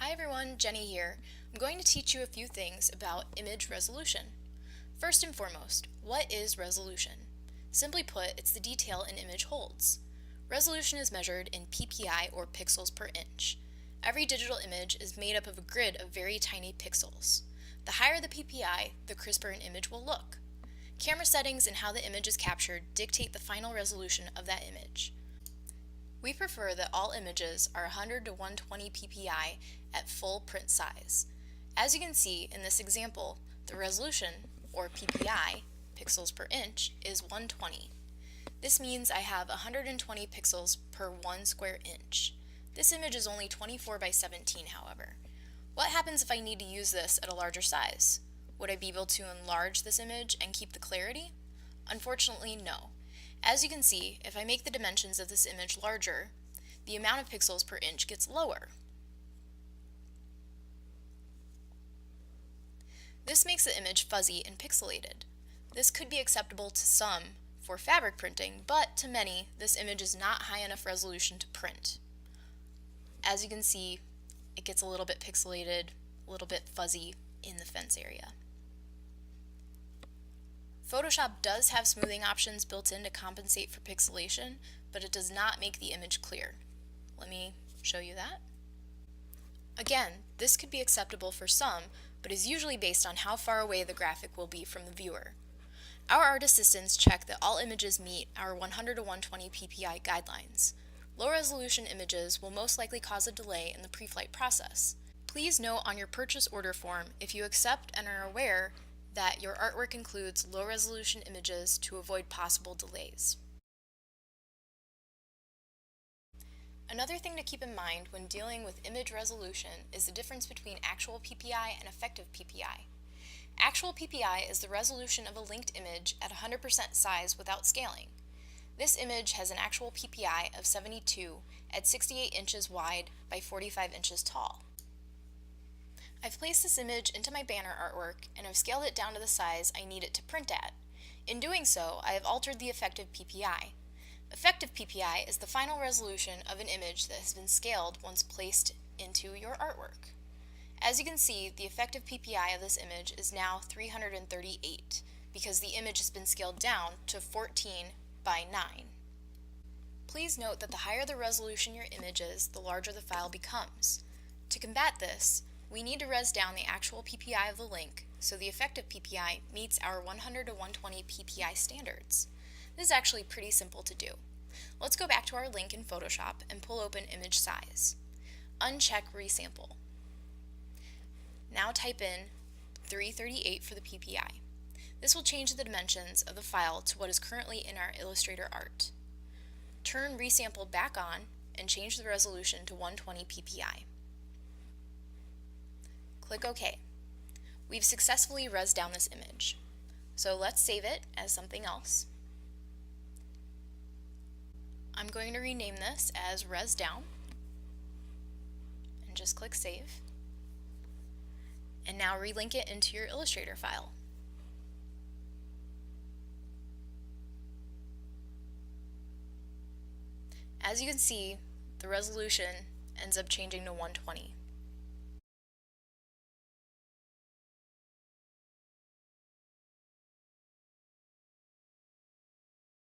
Hi everyone, Jenny here. I'm going to teach you a few things about image resolution. First and foremost, what is resolution? Simply put, it's the detail an image holds. Resolution is measured in ppi or pixels per inch. Every digital image is made up of a grid of very tiny pixels. The higher the ppi, the crisper an image will look. Camera settings and how the image is captured dictate the final resolution of that image. We prefer that all images are 100 to 120 ppi at full print size. As you can see in this example, the resolution, or ppi, pixels per inch, is 120. This means I have 120 pixels per 1 square inch. This image is only 24 by 17, however. What happens if I need to use this at a larger size? Would I be able to enlarge this image and keep the clarity? Unfortunately, no. As you can see, if I make the dimensions of this image larger, the amount of pixels per inch gets lower. This makes the image fuzzy and pixelated. This could be acceptable to some for fabric printing, but to many, this image is not high enough resolution to print. As you can see, it gets a little bit pixelated, a little bit fuzzy in the fence area. Photoshop does have smoothing options built in to compensate for pixelation, but it does not make the image clear. Let me show you that. Again, this could be acceptable for some, but is usually based on how far away the graphic will be from the viewer. Our art assistants check that all images meet our 100 to 120 ppi guidelines. Low resolution images will most likely cause a delay in the pre-flight process. Please note on your purchase order form if you accept and are aware that your artwork includes low-resolution images to avoid possible delays. Another thing to keep in mind when dealing with image resolution is the difference between actual PPI and effective PPI. Actual PPI is the resolution of a linked image at 100% size without scaling. This image has an actual PPI of 72 at 68 inches wide by 45 inches tall. I've placed this image into my banner artwork and have scaled it down to the size I need it to print at. In doing so, I have altered the effective PPI. Effective PPI is the final resolution of an image that has been scaled once placed into your artwork. As you can see, the effective PPI of this image is now 338 because the image has been scaled down to 14 by 9. Please note that the higher the resolution your image is, the larger the file becomes. To combat this, we need to res down the actual PPI of the link so the effective PPI meets our 100 to 120 PPI standards. This is actually pretty simple to do. Let's go back to our link in Photoshop and pull open image size. Uncheck resample. Now type in 338 for the PPI. This will change the dimensions of the file to what is currently in our Illustrator art. Turn resample back on and change the resolution to 120 PPI. Click OK. We've successfully res down this image. So let's save it as something else. I'm going to rename this as res down and just click save. And now relink it into your Illustrator file. As you can see, the resolution ends up changing to 120.